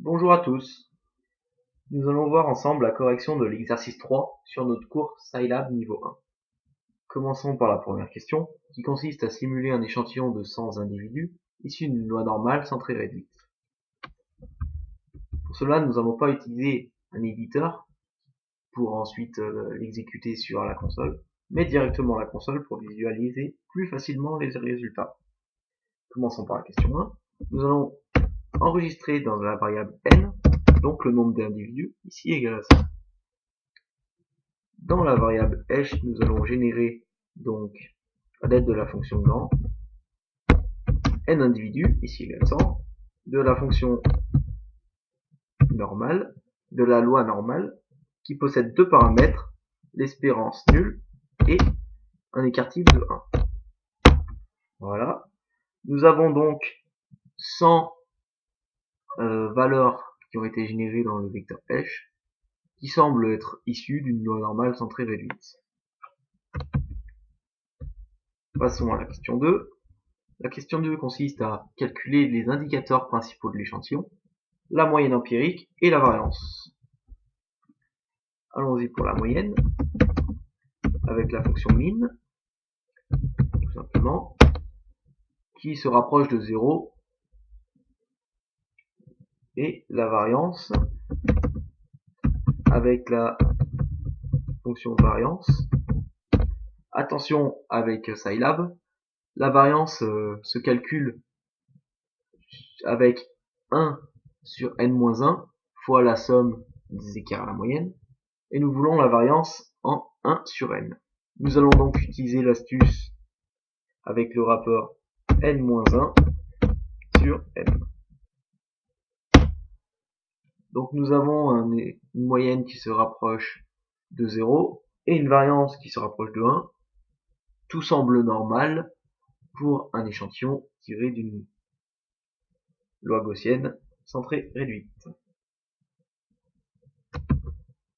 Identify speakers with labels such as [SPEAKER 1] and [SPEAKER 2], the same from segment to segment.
[SPEAKER 1] Bonjour à tous, nous allons voir ensemble la correction de l'exercice 3 sur notre cours Scilab niveau 1. Commençons par la première question, qui consiste à simuler un échantillon de 100 individus issus d'une loi normale centrée réduite. Pour cela, nous n'allons pas utiliser un éditeur pour ensuite l'exécuter sur la console, mais directement la console pour visualiser plus facilement les résultats. Commençons par la question 1. Nous allons enregistrer dans la variable n, donc le nombre d'individus, ici égal à 100. Dans la variable h, nous allons générer donc à l'aide de la fonction grand n individus, ici égal à 100, de la fonction normale, de la loi normale, qui possède deux paramètres, l'espérance nulle et un écart-type de 1. Voilà. Nous avons donc 100 valeurs qui ont été générées dans le vecteur h, qui semblent être issues d'une loi normale centrée réduite. Passons à la question 2. La question 2 consiste à calculer les indicateurs principaux de l'échantillon, la moyenne empirique et la variance. Allons-y pour la moyenne, avec la fonction min, tout simplement, qui se rapproche de 0, et la variance, avec la fonction variance. Attention avec Scilab, la variance se calcule avec 1 sur n-1 fois la somme des écarts à la moyenne, et nous voulons la variance en 1 sur n. Nous allons donc utiliser l'astuce avec le rapport n-1 sur n. Donc nous avons une moyenne qui se rapproche de 0 et une variance qui se rapproche de 1. Tout semble normal pour un échantillon tiré d'une loi gaussienne centrée réduite.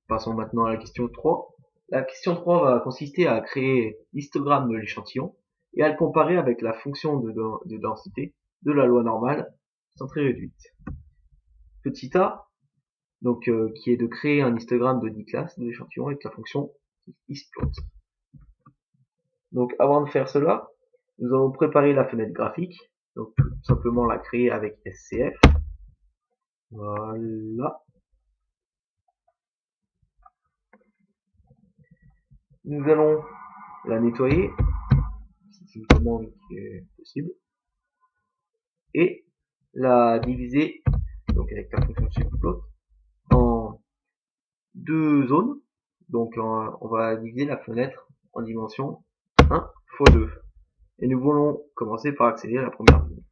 [SPEAKER 1] Passons maintenant à la question 3. La question 3 va consister à créer l'histogramme de l'échantillon et à le comparer avec la fonction de densité de la loi normale centrée réduite. Petit a, donc qui est de créer un histogramme de 10 classes de l'échantillon avec la fonction histplot. Donc avant de faire cela, nous allons préparer la fenêtre graphique, donc tout simplement la créer avec SCF. Voilà. Nous allons la nettoyer, c'est une commande qui est possible, et la diviser, donc avec la fonction subplot, en deux zones. Donc on va diviser la fenêtre en dimension 1 fois 2. Et nous voulons commencer par accéder à la première zone.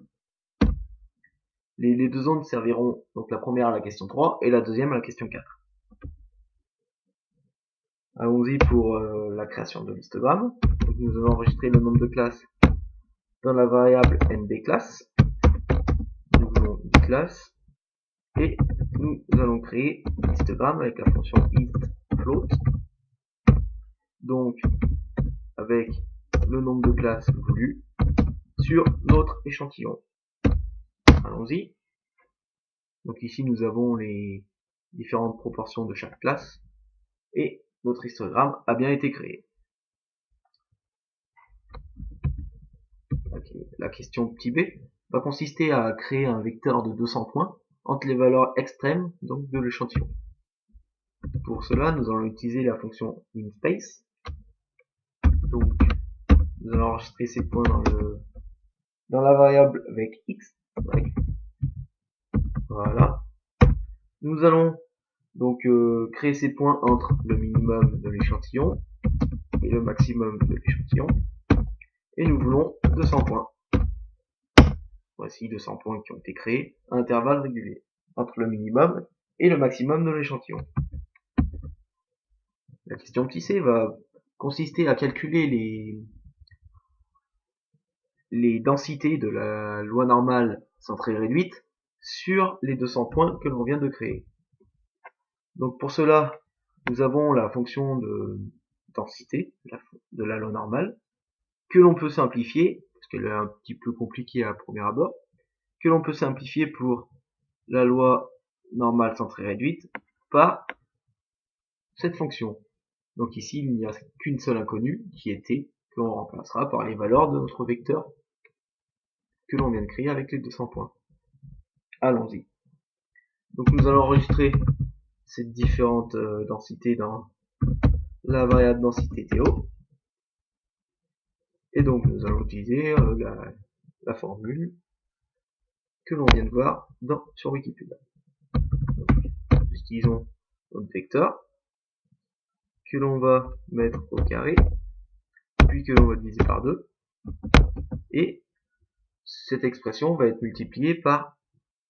[SPEAKER 1] Les deux zones serviront donc la première à la question 3 et la deuxième à la question 4. Allons-y pour la création de l'histogramme. Donc nous allons enregistrer le nombre de classes dans la variable nbclass. Nous voulons 10 classes et nous allons créer l'histogramme avec la fonction histFloat. Donc avec le nombre de classes voulu sur notre échantillon. Allons-y. Donc ici nous avons les différentes proportions de chaque classe et notre histogramme a bien été créé. La question petit b va consister à créer un vecteur de 200 points entre les valeurs extrêmes donc de l'échantillon. Pour cela, nous allons utiliser la fonction inSpace. Donc, nous allons enregistrer ces points dans la variable avec x. Voilà. Nous allons donc créer ces points entre le minimum de l'échantillon et le maximum de l'échantillon. Et nous voulons 200 points. Voici 200 points qui ont été créés à intervalles réguliers entre le minimum et le maximum de l'échantillon. La question petit c va consister à calculer les densités de la loi normale centrée réduite sur les 200 points que l'on vient de créer. Donc pour cela, nous avons la fonction de densité de la loi normale, que l'on peut simplifier, parce qu'elle est un petit peu compliquée à premier abord, que l'on peut simplifier pour la loi normale centrée réduite par cette fonction. Donc ici, il n'y a qu'une seule inconnue qui est t, que l'on remplacera par les valeurs de notre vecteur que l'on vient de créer avec les 200 points. Allons-y. Donc nous allons enregistrer ces différentes densités dans la variable densité TO. Et donc nous allons utiliser la formule que l'on vient de voir sur Wikipédia. Donc, nous utilisons notre vecteur que l'on va mettre au carré, puis que l'on va diviser par 2, et cette expression va être multipliée par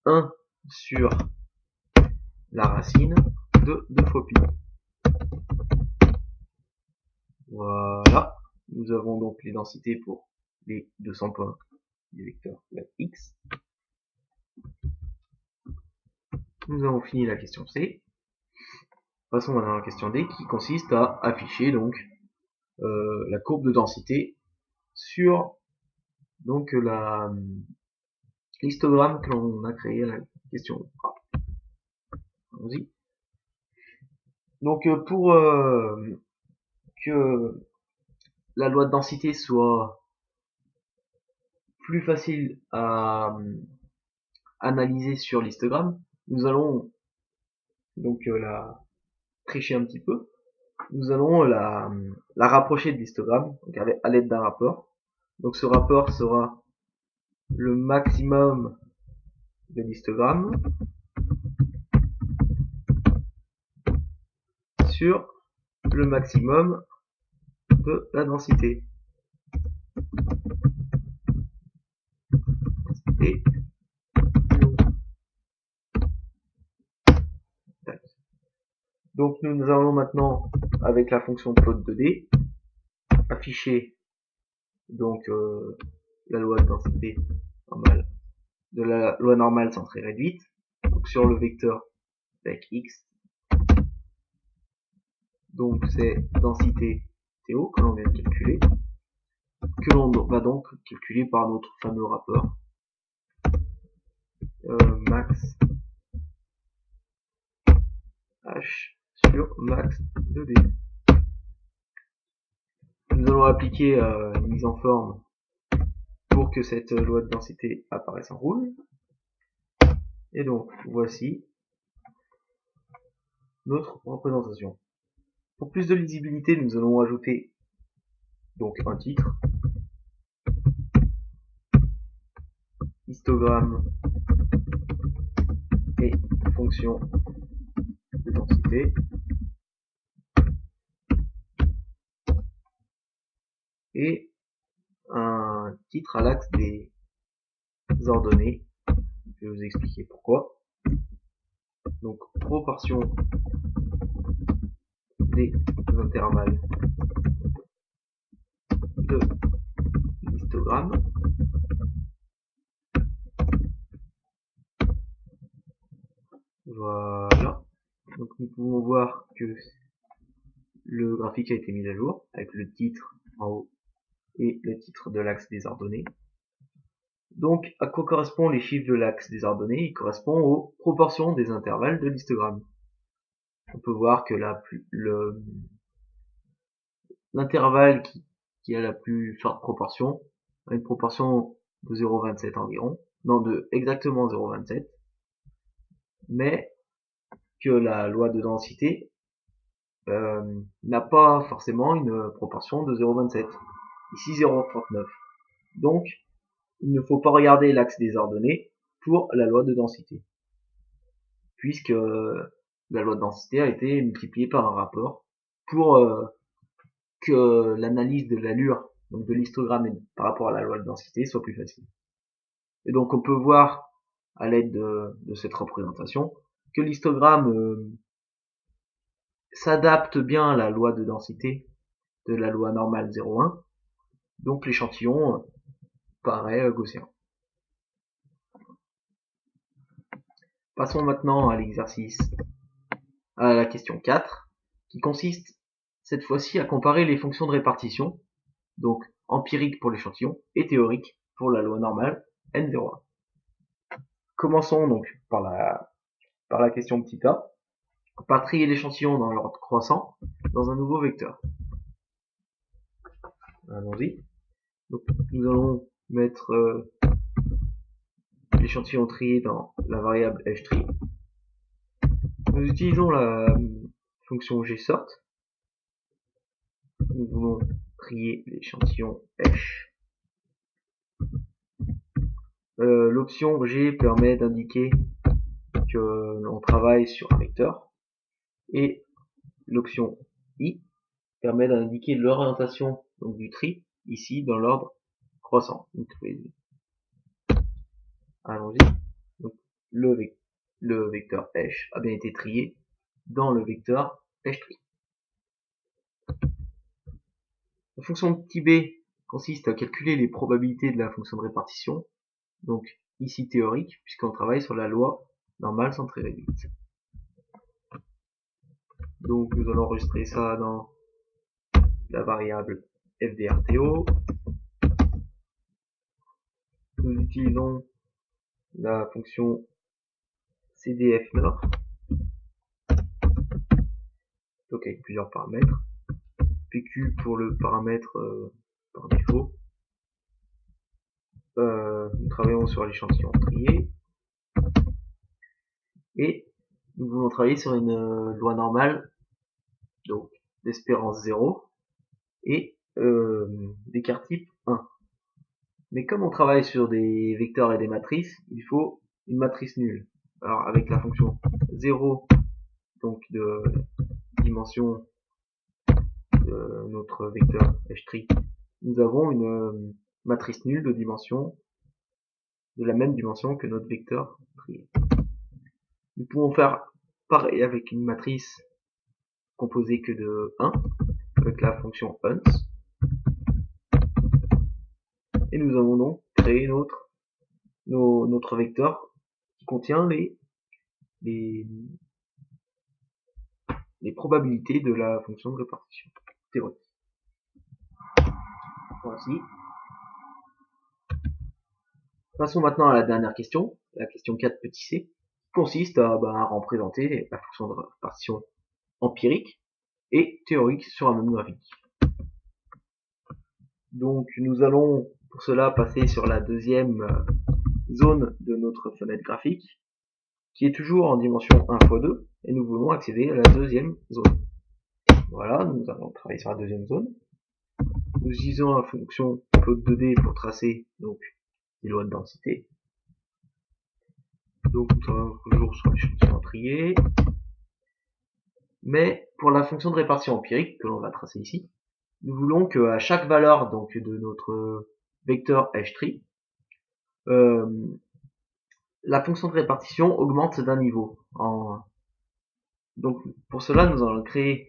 [SPEAKER 1] 1 sur la racine de 2 fois pi. Voilà, nous avons donc les densités pour les 200 points du vecteur x. Nous avons fini la question C. Passons maintenant à la question D qui consiste à afficher donc la courbe de densité sur donc l'histogramme que l'on a créé à la question A. Allons-y. Donc pour que la loi de densité soit plus facile à analyser sur l'histogramme, nous allons donc la tricher un petit peu. Nous allons la rapprocher de l'histogramme à l'aide d'un rapport. Donc ce rapport sera le maximum de l'histogramme sur le maximum de la densité. Et donc nous allons maintenant, avec la fonction plot de D, afficher donc la loi de densité normale de la loi normale centrée réduite, donc sur le vecteur avec x. Donc c'est densité TO que l'on vient de calculer, que l'on va donc calculer par notre fameux rapport max h sur max de d. Nous allons appliquer une mise en forme pour que cette loi de densité apparaisse en rouge. Et donc voici notre représentation. Pour plus de lisibilité, nous allons ajouter donc un titre, histogramme et fonction de densité, et un titre à l'axe des ordonnées. Je vais vous expliquer pourquoi. Donc proportion des intervalles de l'histogramme. Voilà. Donc nous pouvons voir que le graphique a été mis à jour avec le titre en haut et le titre de l'axe des ordonnées. Donc à quoi correspondent les chiffres de l'axe des ordonnées? Ils correspondent aux proportions des intervalles de l'histogramme. On peut voir que l'intervalle qui a la plus forte proportion a une proportion de 0,27 environ, non de exactement 0,27, mais que la loi de densité n'a pas forcément une proportion de 0,27, ici 0,39. Donc il ne faut pas regarder l'axe des ordonnées pour la loi de densité, puisque la loi de densité a été multipliée par un rapport pour que l'analyse de l'allure, donc de l'histogramme par rapport à la loi de densité, soit plus facile. Et donc on peut voir à l'aide de cette représentation que l'histogramme s'adapte bien à la loi de densité de la loi normale 0,1, donc l'échantillon paraît gaussien. Passons maintenant à l'exercice, à la question 4, qui consiste cette fois-ci à comparer les fonctions de répartition, donc empirique pour l'échantillon et théorique pour la loi normale N01. Commençons donc par par la question petit a, par trier l'échantillon dans l'ordre croissant dans un nouveau vecteur. Allons-y. Donc nous allons mettre l'échantillon trié dans la variable h_tri. Nous utilisons la fonction gsort. Nous voulons trier l'échantillon h. L'option G permet d'indiquer que l'on travaille sur un vecteur, et l'option I permet d'indiquer l'orientation donc du tri ici dans l'ordre croissant. Allons-y. Donc le vecteur h a bien été trié dans le vecteur h_tri. La fonction petit b consiste à calculer les probabilités de la fonction de répartition, donc ici théorique, puisqu'on travaille sur la loi normale centrée réduite. Donc nous allons enregistrer ça dans la variable fdrto. Nous utilisons la fonction cdfnor, donc avec plusieurs paramètres. PQ pour le paramètre par défaut. Nous travaillons sur l'échantillon trié. Et nous voulons travailler sur une loi normale, donc d'espérance 0 et d'écart type 1. Mais comme on travaille sur des vecteurs et des matrices, il faut une matrice nulle. Alors avec la fonction 0, donc de dimension de notre vecteur h_tri, nous avons une matrice nulle de la même dimension que notre vecteur trié. Nous pouvons faire pareil avec une matrice composée que de 1, avec la fonction uns. Et nous avons donc créé notre vecteur qui contient les probabilités de la fonction de répartition théorique. Voici. Passons maintenant à la dernière question, la question 4 petit c, qui consiste à représenter la fonction de répartition empirique et théorique sur un même graphique. Donc nous allons pour cela passer sur la deuxième zone de notre fenêtre graphique, qui est toujours en dimension 1 x 2, et nous voulons accéder à la deuxième zone. Voilà, nous allons travailler sur la deuxième zone. Nous utilisons la fonction plot 2D pour tracer donc les lois de densité. Donc nous travaillons toujours sur l'échantillon trié. Mais pour la fonction de répartition empirique que l'on va tracer ici, nous voulons que à chaque valeur donc de notre vecteur h_tri, la fonction de répartition augmente d'un niveau. Donc pour cela, nous allons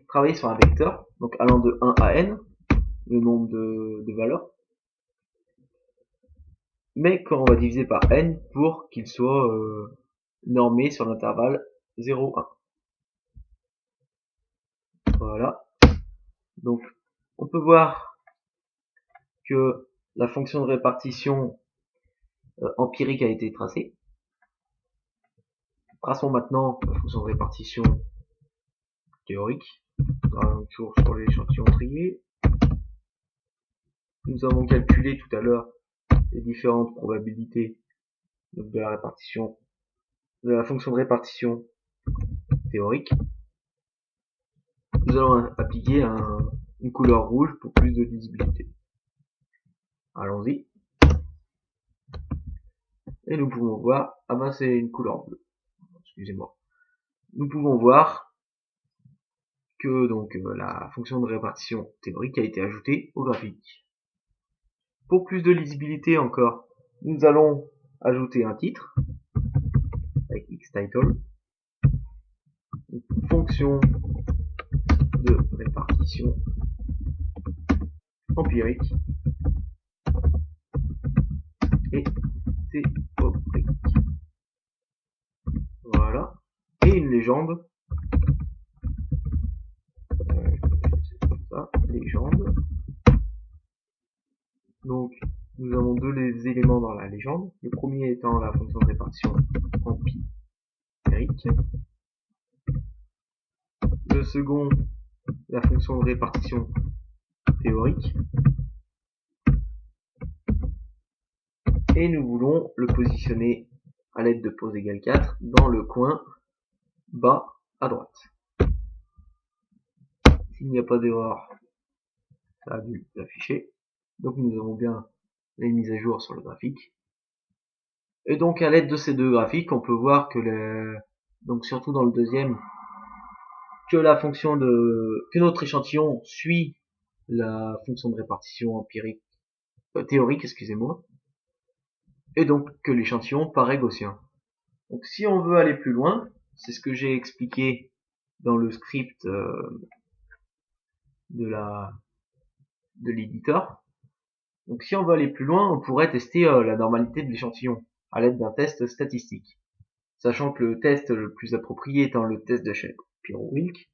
[SPEAKER 1] travailler sur un vecteur, donc allant de 1 à n, le nombre de valeurs, mais qu'on va diviser par n pour qu'il soit normé sur l'intervalle 0, 1. Voilà. Donc on peut voir que la fonction de répartition empirique a été tracée. Traçons maintenant la fonction de répartition théorique. Toujours sur l'échantillon trié. Nous avons calculé tout à l'heure les différentes probabilités donc de la répartition, de la fonction de répartition théorique. Nous allons appliquer une couleur rouge pour plus de lisibilité. Allons-y. Et nous pouvons voir, c'est une couleur bleue. Excusez-moi. Nous pouvons voir que donc la fonction de répartition théorique a été ajoutée au graphique. Pour plus de lisibilité encore, nous allons ajouter un titre avec xtitle, une fonction de répartition empirique et théorique. Voilà. Et une légende. Légende. Donc, nous avons deux éléments dans la légende. Le premier étant la fonction de répartition empirique empirique. Le second, la fonction de répartition théorique. Et nous voulons le positionner à l'aide de pose égale 4 dans le coin bas à droite. S'il n'y a pas d'erreur, ça a dû l'afficher. Donc nous avons bien les mises à jour sur le graphique. Et donc à l'aide de ces deux graphiques, on peut voir que donc surtout dans le deuxième, que notre échantillon suit la fonction de répartition empirique, théorique, excusez-moi, et donc que l'échantillon paraît gaussien. Donc si on veut aller plus loin, c'est ce que j'ai expliqué dans le script de l'éditeur. Donc si on veut aller plus loin, on pourrait tester la normalité de l'échantillon à l'aide d'un test statistique. Sachant que le test le plus approprié étant le test de Shapiro-Wilk.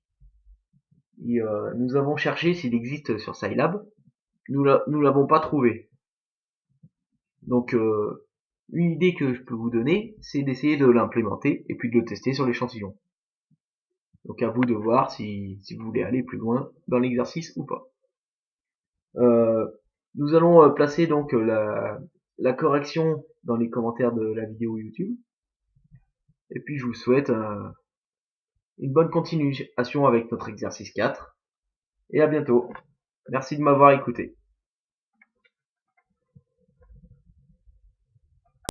[SPEAKER 1] Nous avons cherché s'il existe sur Scilab. Nous l'avons pas trouvé. Donc une idée que je peux vous donner, c'est d'essayer de l'implémenter et puis de le tester sur l'échantillon. Donc à vous de voir si vous voulez aller plus loin dans l'exercice ou pas. Nous allons placer donc la correction dans les commentaires de la vidéo YouTube. Et puis je vous souhaite une bonne continuation avec notre exercice 4. Et à bientôt. Merci de m'avoir écouté.